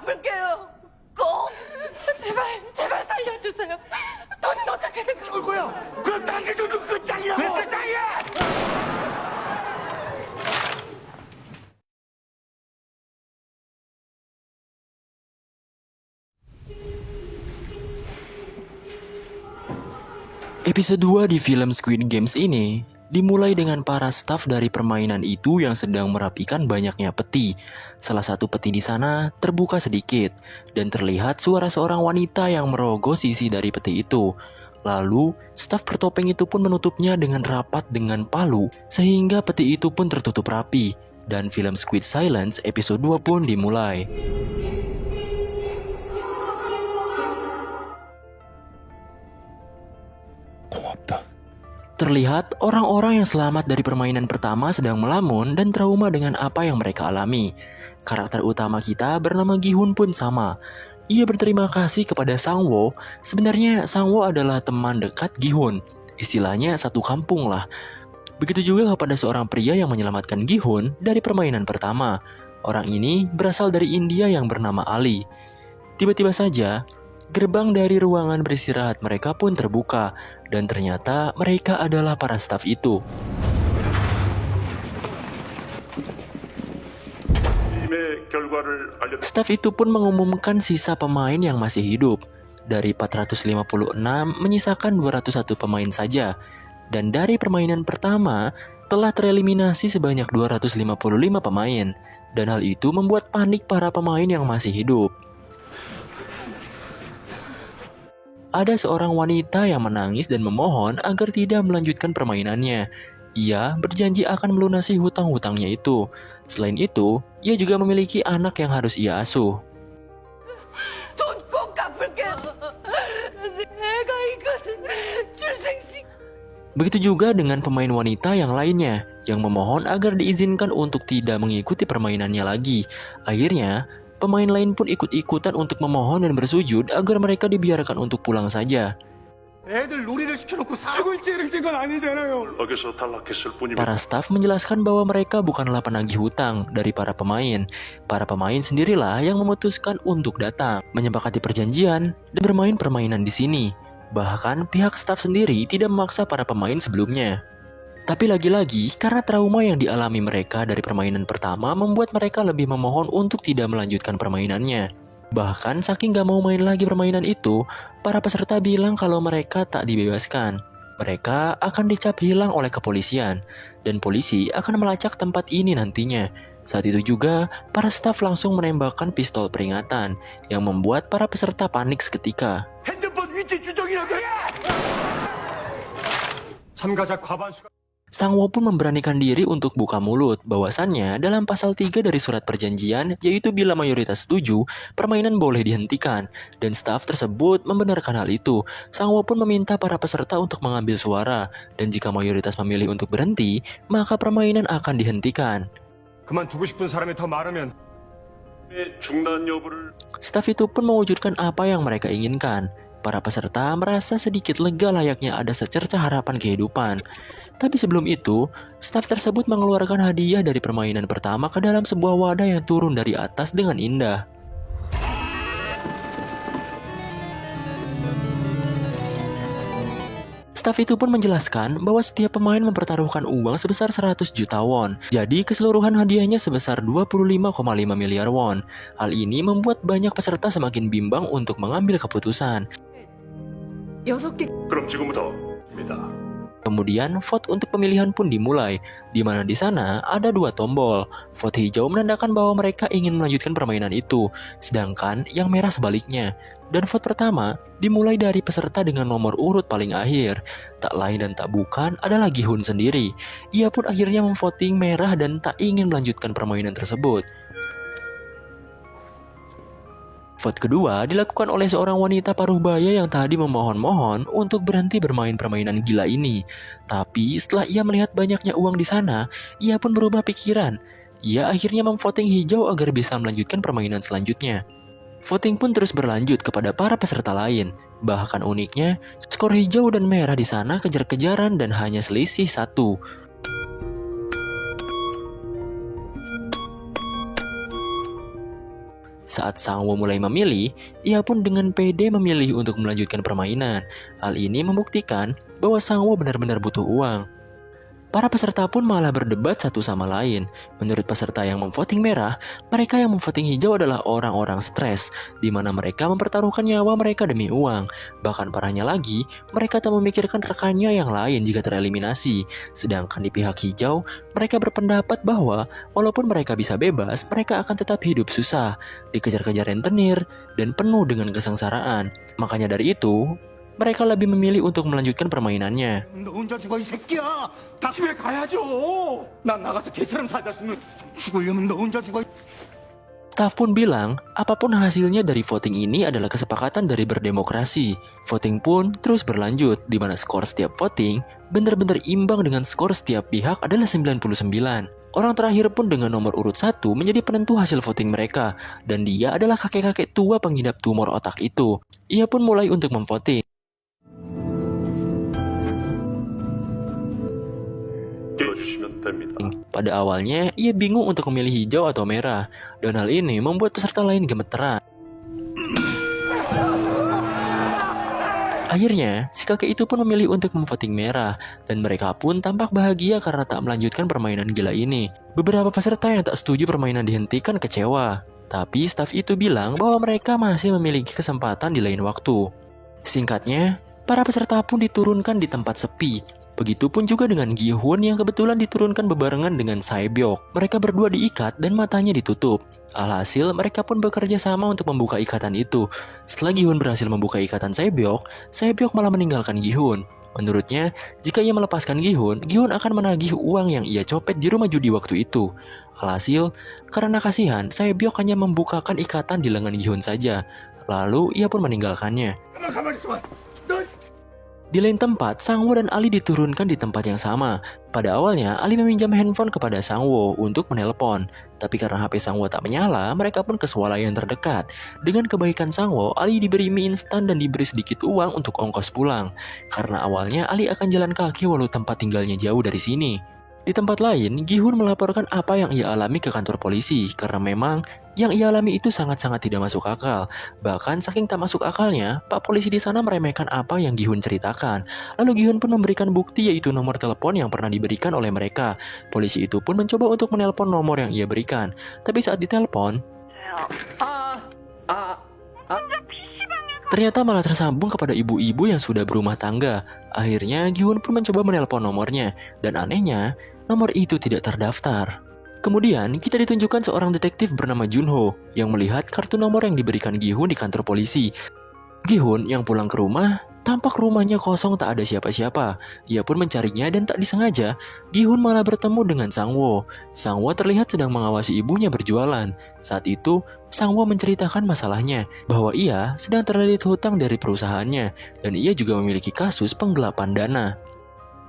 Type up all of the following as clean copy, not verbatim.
갚을게요. 꼭 제발 제발 살려주세요. 돈은 어떻게든 얼굴야. 그럼 당신도 그 짱이라고. 왜 짱이야? Episode 2 di film Squid Games ini dimulai dengan para staf dari permainan itu yang sedang merapikan banyaknya peti. Salah satu peti di sana terbuka sedikit dan terlihat suara seorang wanita yang merogoh sisi dari peti itu. Lalu, staf bertopeng itu pun menutupnya dengan rapat dengan palu sehingga peti itu pun tertutup rapi. Dan film Squid Silence episode 2 pun dimulai. Terlihat orang-orang yang selamat dari permainan pertama sedang melamun dan trauma dengan apa yang mereka alami. Karakter utama kita bernama Gi-hun pun sama. Ia berterima kasih kepada Sang-woo. Sebenarnya Sang-woo adalah teman dekat Gi-hun. Istilahnya satu kampung lah. Begitu juga kepada seorang pria yang menyelamatkan Gi-hun dari permainan pertama. Orang ini berasal dari India yang bernama Ali. Tiba-tiba saja, gerbang dari ruangan beristirahat mereka pun terbuka dan ternyata mereka adalah para staf itu. Staf itu pun mengumumkan sisa pemain yang masih hidup. Dari 456 menyisakan 201 pemain saja. Dan dari permainan pertama telah tereliminasi sebanyak 255 pemain. Dan hal itu membuat panik para pemain yang masih hidup. Ada seorang wanita yang menangis dan memohon agar tidak melanjutkan permainannya. Ia berjanji akan melunasi hutang-hutangnya itu. Selain itu, ia juga memiliki anak yang harus ia asuh. 돈 꼭 갚을게요. 애가 있거든. 출생식. Begitu juga dengan pemain wanita yang lainnya, yang memohon agar diizinkan untuk tidak mengikuti permainannya lagi. Akhirnya, pemain lain pun ikut-ikutan untuk memohon dan bersujud agar mereka dibiarkan untuk pulang saja. 애들 놀이를 시켜놓고 살고 있지 이런 건 아니잖아요. 덕에서 탈락했을 뿐입니다. Para staf menjelaskan bahwa mereka bukanlah penagih hutang dari para pemain. Para pemain sendirilah yang memutuskan untuk datang, menyepakati perjanjian, dan bermain permainan di sini. Bahkan pihak staf sendiri tidak memaksa para pemain sebelumnya. Tapi lagi-lagi, karena trauma yang dialami mereka dari permainan pertama membuat mereka lebih memohon untuk tidak melanjutkan permainannya. Bahkan saking gak mau main lagi permainan itu, para peserta bilang kalau mereka tak dibebaskan. Mereka akan dicap hilang oleh kepolisian, dan polisi akan melacak tempat ini nantinya. Saat itu juga, para staf langsung menembakkan pistol peringatan, yang membuat para peserta panik seketika. 핸드폰 위치 추적이라고. 참가자 과반수가. Sang-woo pun memberanikan diri untuk buka mulut, bahwasannya dalam pasal 3 dari surat perjanjian, yaitu bila mayoritas setuju, permainan boleh dihentikan, dan staf tersebut membenarkan hal itu. Sang-woo pun meminta para peserta untuk mengambil suara, dan jika mayoritas memilih untuk berhenti, maka permainan akan dihentikan. 그만두고 싶은 사람이 더 많으면 중단 여부를 Staf itu pun mewujudkan apa yang mereka inginkan. Para peserta merasa sedikit lega layaknya ada secerca harapan kehidupan. Tapi sebelum itu, staf tersebut mengeluarkan hadiah dari permainan pertama ke dalam sebuah wadah yang turun dari atas dengan indah. Staf itu pun menjelaskan bahwa setiap pemain mempertaruhkan uang sebesar 100 juta won. Jadi keseluruhan hadiahnya sebesar 25,5 miliar won. Hal ini membuat banyak peserta semakin bimbang untuk mengambil keputusan. 6개. 그럼 지금부터 입니다. Kemudian vote untuk pemilihan pun dimulai, di mana di sana ada 2 tombol. Vote hijau menandakan bahwa mereka ingin melanjutkan permainan itu, sedangkan yang merah sebaliknya. Dan vote pertama dimulai dari peserta dengan nomor urut paling akhir. Tak lain dan tak bukan adalah Gi-hun sendiri. Ia pun akhirnya memvoting merah dan tak ingin melanjutkan permainan tersebut. Vote kedua dilakukan oleh seorang wanita paruh baya yang tadi memohon-mohon untuk berhenti bermain permainan gila ini. Tapi setelah ia melihat banyaknya uang di sana, ia pun berubah pikiran. Ia akhirnya memvoting hijau agar bisa melanjutkan permainan selanjutnya. Voting pun terus berlanjut kepada para peserta lain. Bahkan uniknya, skor hijau dan merah di sana kejar-kejaran dan hanya selisih 1. Saat Sangwoo mulai memilih, ia pun dengan pede memilih untuk melanjutkan permainan. Hal ini membuktikan bahwa Sangwoo benar-benar butuh uang. Para peserta pun malah berdebat satu sama lain. Menurut peserta yang memvoting merah, mereka yang memvoting hijau adalah orang-orang stres, di mana mereka mempertaruhkan nyawa mereka demi uang. Bahkan parahnya lagi, mereka tak memikirkan rekannya yang lain jika tereliminasi. Sedangkan di pihak hijau, mereka berpendapat bahwa walaupun mereka bisa bebas, mereka akan tetap hidup susah, dikejar-kejar rentenir, dan penuh dengan kesengsaraan. Makanya dari itu, mereka lebih memilih untuk melanjutkan permainannya. 너 혼자 죽어 이 새끼야. 다 집에 가야죠. 난 나가서 개처럼 살다 죽는. 죽으려면 너 혼자 죽어. Staff pun bilang, apapun hasilnya dari voting ini adalah kesepakatan dari berdemokrasi. Voting pun terus berlanjut, di mana skor setiap voting benar-benar imbang dengan skor setiap pihak adalah 99. Orang terakhir pun dengan nomor urut 1 menjadi penentu hasil voting mereka, dan dia adalah kakek-kakek tua pengidap tumor otak itu. Ia pun mulai untuk memvoting. 들어주시면 됩니다. Pada awalnya, ia bingung untuk memilih hijau atau merah, dan hal ini membuat peserta lain gemeteran. Akhirnya, si kakek itu pun memilih untuk memvoting merah, dan mereka pun tampak bahagia karena tak melanjutkan permainan gila ini. Beberapa peserta yang tak setuju permainan dihentikan kecewa, tapi staf itu bilang bahwa mereka masih memiliki kesempatan di lain waktu. Singkatnya, para peserta pun diturunkan di tempat sepi. Begitupun juga dengan Gi-hun yang kebetulan diturunkan bebarengan dengan Sae-byok. Mereka berdua diikat dan matanya ditutup. Alhasil, mereka pun bekerja sama untuk membuka ikatan itu. Setelah Gi-hun berhasil membuka ikatan Sae-byok, Sae-byok malah meninggalkan Gi-hun. Menurutnya, jika ia melepaskan Gi-hun, Gi-hun akan menagih uang yang ia copet di rumah judi waktu itu. Alhasil, karena kasihan, Sae-byok hanya membukakan ikatan di lengan Gi-hun saja. Lalu, ia pun meninggalkannya. 가만히 있어봐. 너 Di lain tempat, Sangwoo dan Ali diturunkan di tempat yang sama. Pada awalnya, Ali meminjam handphone kepada Sangwoo untuk menelpon. Tapi karena HP Sangwoo tak menyala, mereka pun ke swalayan terdekat. Dengan kebaikan Sangwoo, Ali diberi mie instan dan diberi sedikit uang untuk ongkos pulang. Karena awalnya Ali akan jalan kaki walau tempat tinggalnya jauh dari sini. Di tempat lain, Gi-hun melaporkan apa yang ia alami ke kantor polisi karena memang yang ia alami itu sangat-sangat tidak masuk akal. Bahkan saking tak masuk akalnya, Pak polisi di sana meremehkan apa yang Gi-hun ceritakan. Lalu Gi-hun pun memberikan bukti yaitu nomor telepon yang pernah diberikan oleh mereka. Polisi itu pun mencoba untuk menelpon nomor yang ia berikan. Tapi saat ditelepon, ternyata malah tersambung kepada ibu-ibu yang sudah berumah tangga. Akhirnya Gi-hun pun mencoba menelpon nomornya. Dan anehnya, nomor itu tidak terdaftar. Kemudian, kita ditunjukkan seorang detektif bernama Junho yang melihat kartu nomor yang diberikan Gi-hun di kantor polisi. Gi-hun yang pulang ke rumah, tampak rumahnya kosong tak ada siapa-siapa. Ia pun mencarinya dan tak disengaja, Gi-hun malah bertemu dengan Sangwoo. Sangwoo terlihat sedang mengawasi ibunya berjualan. Saat itu, Sangwoo menceritakan masalahnya, bahwa ia sedang terlilit hutang dari perusahaannya, dan ia juga memiliki kasus penggelapan dana.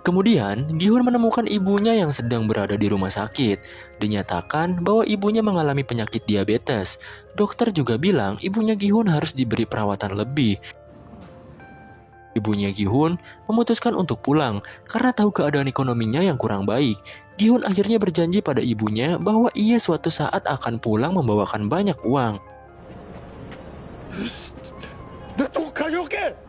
Kemudian, Gi-hun menemukan ibunya yang sedang berada di rumah sakit. Dinyatakan bahwa ibunya mengalami penyakit diabetes. Dokter juga bilang ibunya Gi-hun harus diberi perawatan lebih. Ibunya Gi-hun memutuskan untuk pulang karena tahu keadaan ekonominya yang kurang baik. Gi-hun akhirnya berjanji pada ibunya bahwa ia suatu saat akan pulang membawakan banyak uang. 내또 가져올게.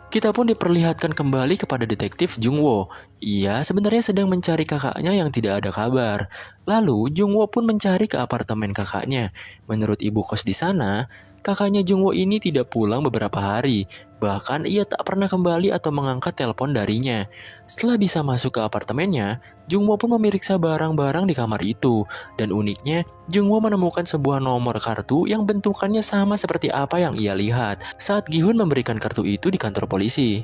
Kita pun diperlihatkan kembali kepada detektif Jungwoo. Ia sebenarnya sedang mencari kakaknya yang tidak ada kabar. Lalu Jungwoo pun mencari ke apartemen kakaknya. Menurut ibu kos di sana, kakaknya Jungwoo ini tidak pulang beberapa hari. Bahkan ia tak pernah kembali atau mengangkat telepon darinya. Setelah bisa masuk ke apartemennya, Jungwoo pun memeriksa barang-barang di kamar itu. Dan uniknya, Jungwoo menemukan sebuah nomor kartu yang bentukannya sama seperti apa yang ia lihat saat Gi-hun memberikan kartu itu di kantor polisi.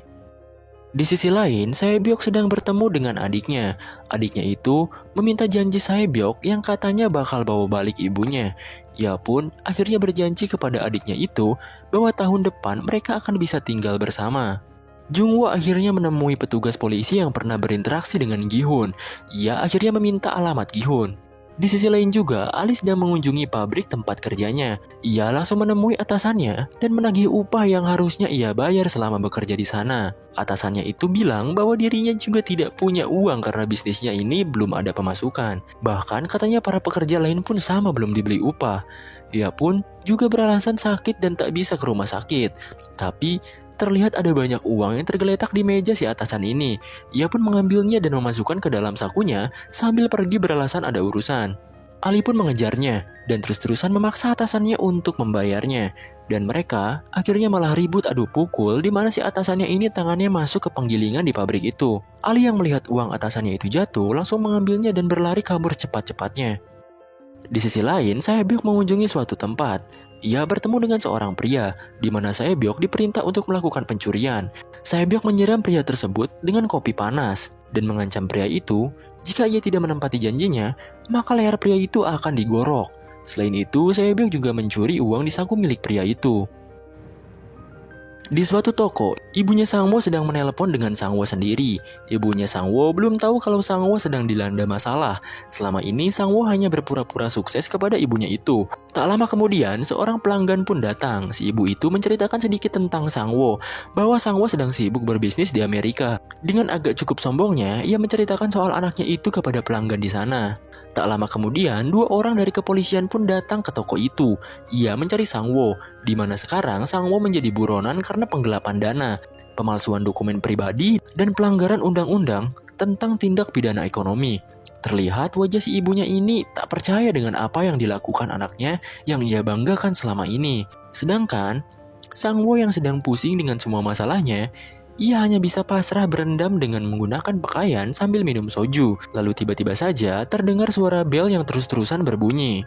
Di sisi lain, Sae-byok sedang bertemu dengan adiknya. Adiknya itu meminta janji Sae-byok yang katanya bakal bawa balik ibunya. Ia pun akhirnya berjanji kepada adiknya itu bahwa tahun depan mereka akan bisa tinggal bersama. Jungwoo akhirnya menemui petugas polisi yang pernah berinteraksi dengan Gi-hun. Ia akhirnya meminta alamat Gi-hun. Di sisi lain juga, Ali sedang mengunjungi pabrik tempat kerjanya. Ia langsung menemui atasannya dan menagih upah yang harusnya ia bayar selama bekerja di sana. Atasannya itu bilang bahwa dirinya juga tidak punya uang karena bisnisnya ini belum ada pemasukan. Bahkan katanya para pekerja lain pun sama belum dibeli upah. Ia pun juga beralasan sakit dan tak bisa ke rumah sakit. Tapi terlihat ada banyak uang yang tergeletak di meja si atasan ini. Ia pun mengambilnya dan memasukkan ke dalam sakunya sambil pergi beralasan ada urusan. Ali pun mengejarnya dan terus-terusan memaksa atasannya untuk membayarnya. Dan mereka akhirnya malah ribut adu pukul di mana si atasannya ini tangannya masuk ke penggilingan di pabrik itu. Ali yang melihat uang atasannya itu jatuh langsung mengambilnya dan berlari kabur cepat-cepatnya. Di sisi lain, Sae-byok mengunjungi suatu tempat. Ia bertemu dengan seorang pria, di mana Sae-byok diperintah untuk melakukan pencurian. Sae-byok menyiram pria tersebut dengan kopi panas, dan mengancam pria itu, jika ia tidak menempati janjinya, maka leher pria itu akan digorok. Selain itu, Sae-byok juga mencuri uang di saku milik pria itu. Di suatu toko, ibunya Sang-woo sedang menelpon dengan Sang-woo sendiri. Ibunya Sang-woo belum tahu kalau Sang-woo sedang dilanda masalah. Selama ini Sang-woo hanya berpura-pura sukses kepada ibunya itu. Tak lama kemudian, seorang pelanggan pun datang. Si ibu itu menceritakan sedikit tentang Sang-woo, bahwa Sang-woo sedang sibuk berbisnis di Amerika. Dengan agak cukup sombongnya, ia menceritakan soal anaknya itu kepada pelanggan di sana. Tak lama kemudian, 2 orang dari kepolisian pun datang ke toko itu. Ia mencari Sang-woo, di mana sekarang Sang-woo menjadi buronan karena penggelapan dana, pemalsuan dokumen pribadi, dan pelanggaran undang-undang tentang tindak pidana ekonomi. Terlihat wajah si ibunya ini tak percaya dengan apa yang dilakukan anaknya yang ia banggakan selama ini. Sedangkan, Sang-woo yang sedang pusing dengan semua masalahnya, ia hanya bisa pasrah berendam dengan menggunakan pakaian sambil minum soju. Lalu tiba-tiba saja terdengar suara bel yang terus-terusan berbunyi.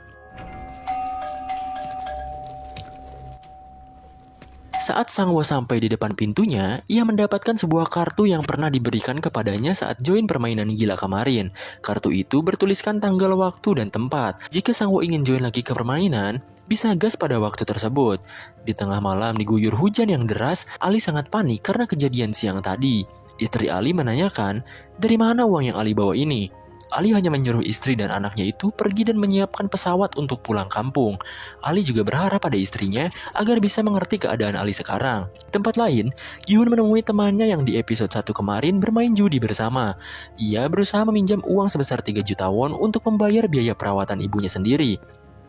Saat Sang-woo sampai di depan pintunya, ia mendapatkan sebuah kartu yang pernah diberikan kepadanya saat join permainan gila kemarin. Kartu itu bertuliskan tanggal, waktu, dan tempat. Jika Sang-woo ingin join lagi ke permainan, bisa gas pada waktu tersebut. Di tengah malam diguyur hujan yang deras, Ali sangat panik karena kejadian siang tadi. Istri Ali menanyakan, dari mana uang yang Ali bawa ini? Ali hanya menyuruh istri dan anaknya itu pergi dan menyiapkan pesawat untuk pulang kampung. Ali juga berharap pada istrinya agar bisa mengerti keadaan Ali sekarang. Di tempat lain, Gi-hun menemui temannya yang di episode 1 kemarin bermain judi bersama. Ia berusaha meminjam uang sebesar 3 juta won untuk membayar biaya perawatan ibunya sendiri.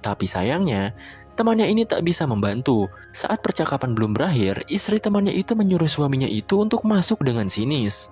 Tapi sayangnya, temannya ini tak bisa membantu. Saat percakapan belum berakhir, istri temannya itu menyuruh suaminya itu untuk masuk dengan sinis.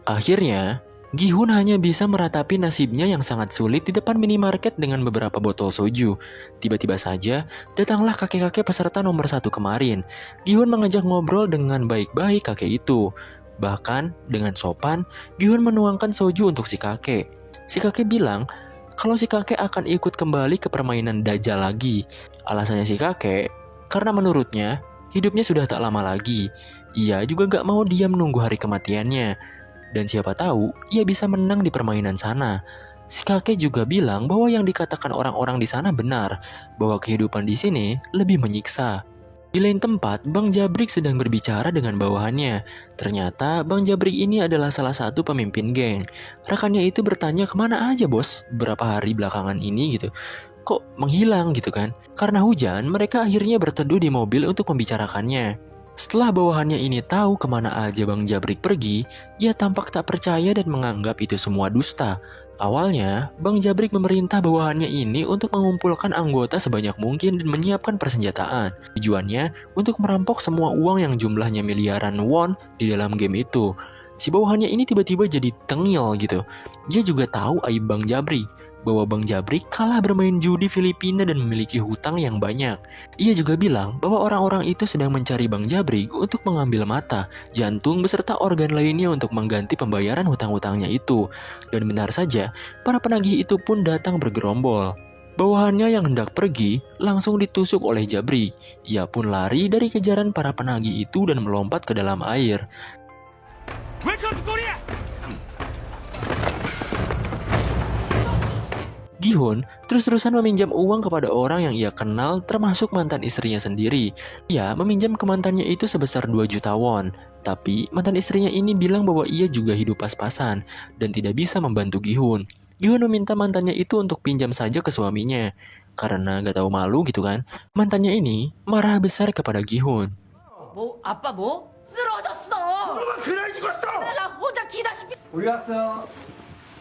Akhirnya, Gi-hun hanya bisa meratapi nasibnya yang sangat sulit di depan minimarket dengan beberapa botol soju. Tiba-tiba saja, datanglah kakek-kakek peserta nomor 1 kemarin. Gi-hun mengajak ngobrol dengan baik-baik kakek itu. Bahkan, dengan sopan, Gi-hun menuangkan soju untuk si kakek. Si kakek bilang, kalau si kakek akan ikut kembali ke permainan Dajjal lagi. Alasannya si kakek, karena menurutnya, hidupnya sudah tak lama lagi. Ia juga gak mau diam menunggu hari kematiannya. Dan siapa tahu, ia bisa menang di permainan sana. Si kakek juga bilang bahwa yang dikatakan orang-orang di sana benar, bahwa kehidupan di sini lebih menyiksa. Di lain tempat, Bang Jabrik sedang berbicara dengan bawahannya. Ternyata Bang Jabrik ini adalah salah satu pemimpin geng. Rekannya itu bertanya, kemana aja bos berapa hari belakangan ini gitu. Kok menghilang gitu kan? Karena hujan, mereka akhirnya berteduh di mobil untuk membicarakannya. Setelah bawahannya ini tahu kemana aja Bang Jabrik pergi, ia tampak tak percaya dan menganggap itu semua dusta. Awalnya, Bang Jabrik memerintah bawahannya ini untuk mengumpulkan anggota sebanyak mungkin dan menyiapkan persenjataan. Tujuannya untuk merampok semua uang yang jumlahnya miliaran won di dalam game itu. Si bawahannya ini tiba-tiba jadi tengil gitu. Dia juga tahu aib Bang Jabrik, bahwa Bang Jabrik kalah bermain judi Filipina dan memiliki hutang yang banyak. Ia juga bilang bahwa orang-orang itu sedang mencari Bang Jabrik untuk mengambil mata, jantung beserta organ lainnya untuk mengganti pembayaran hutang-hutangnya itu. Dan benar saja, para penagih itu pun datang bergerombol. Bawahannya yang hendak pergi langsung ditusuk oleh Jabrik. Ia pun lari dari kejaran para penagih itu dan melompat ke dalam air. Welcome to Korea! Gi-hun terus-terusan meminjam uang kepada orang yang ia kenal termasuk mantan istrinya sendiri. Ia meminjam ke mantannya itu sebesar 2 juta won. Tapi mantan istrinya ini bilang bahwa ia juga hidup pas-pasan dan tidak bisa membantu Gi-hun. Gi-hun meminta mantannya itu untuk pinjam saja ke suaminya. Karena gak tahu malu gitu kan, mantannya ini marah besar kepada Gi-hun. 뭐 아빠 뭐? 쓰러졌어. 너만 그날 죽었어. 내가 혼자 기다시피. 우리 왔어.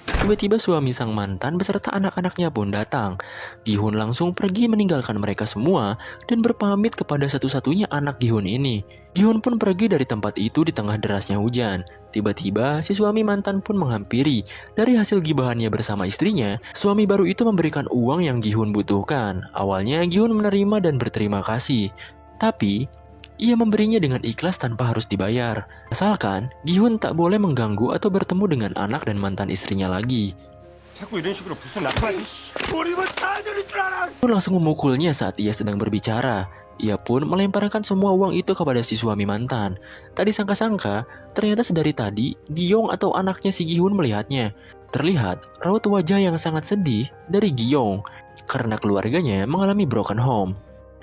Tiba-tiba suami sang mantan beserta anak-anaknya pun datang. Gi-hun langsung pergi meninggalkan mereka semua dan berpamit kepada satu-satunya anak Gi-hun ini. Gi-hun pun pergi dari tempat itu di tengah derasnya hujan. Tiba-tiba si suami mantan pun menghampiri. Dari hasil gibahannya bersama istrinya, suami baru itu memberikan uang yang Gi-hun butuhkan. Awalnya Gi-hun menerima dan berterima kasih. Tapi ia memberinya dengan ikhlas tanpa harus dibayar. Asalkan Gi-hun tak boleh mengganggu atau bertemu dengan anak dan mantan istrinya lagi. 자꾸 이런 식으로 무슨 나쁜 우리 뭐 사들일 줄 알아. Pun langsung memukulnya saat ia sedang berbicara. Ia pun melemparkan semua uang itu kepada si suami mantan. Tak disangka-sangka, ternyata sedari tadi Gi-yong atau anaknya si Gi-hun melihatnya. Terlihat raut wajah yang sangat sedih dari Gi-yong karena keluarganya mengalami broken home.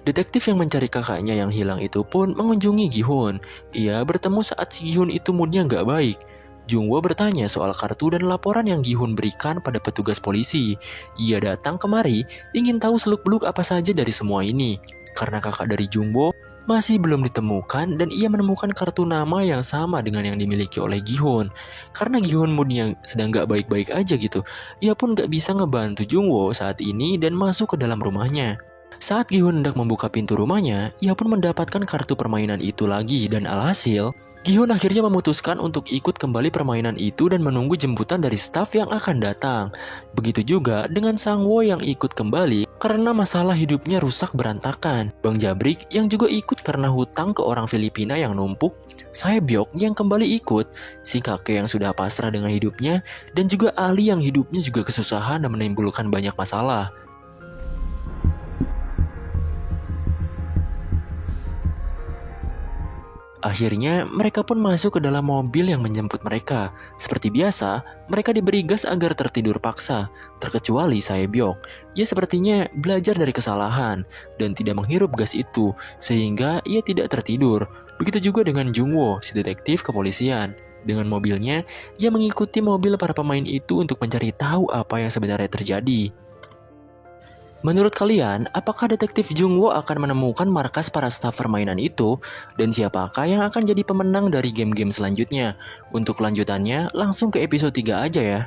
Detektif yang mencari kakaknya yang hilang itu pun mengunjungi Gi-hun. Ia bertemu saat si Gi-hun itu moodnya nggak baik. Jung-woo bertanya soal kartu dan laporan yang Gi-hun berikan pada petugas polisi. Ia datang kemari ingin tahu seluk-beluk apa saja dari semua ini. Karena kakak dari Jung-woo masih belum ditemukan dan ia menemukan kartu nama yang sama dengan yang dimiliki oleh Gi-hun. Karena Gi-hun moodnya sedang nggak baik-baik aja gitu, ia pun nggak bisa ngebantu Jung-woo saat ini dan masuk ke dalam rumahnya. Saat Gi-hun hendak membuka pintu rumahnya, ia pun mendapatkan kartu permainan itu lagi dan alhasil, Gi-hun akhirnya memutuskan untuk ikut kembali permainan itu dan menunggu jemputan dari staf yang akan datang. Begitu juga dengan Sang-woo yang ikut kembali karena masalah hidupnya rusak berantakan. Bang Jabrik yang juga ikut karena hutang ke orang Filipina yang numpuk. Sae-byok yang kembali ikut, si kakek yang sudah pasrah dengan hidupnya, dan juga Ali yang hidupnya juga kesusahan dan menimbulkan banyak masalah. Akhirnya, mereka pun masuk ke dalam mobil yang menjemput mereka. Seperti biasa, mereka diberi gas agar tertidur paksa, terkecuali Sae-byok. Ia sepertinya belajar dari kesalahan dan tidak menghirup gas itu, sehingga ia tidak tertidur. Begitu juga dengan Jung-woo, si detektif kepolisian. Dengan mobilnya, ia mengikuti mobil para pemain itu untuk mencari tahu apa yang sebenarnya terjadi. Menurut kalian, apakah detektif Jung-woo akan menemukan markas para staf permainan itu? Dan siapakah yang akan jadi pemenang dari game-game selanjutnya? Untuk lanjutannya, langsung ke episode 3 aja ya.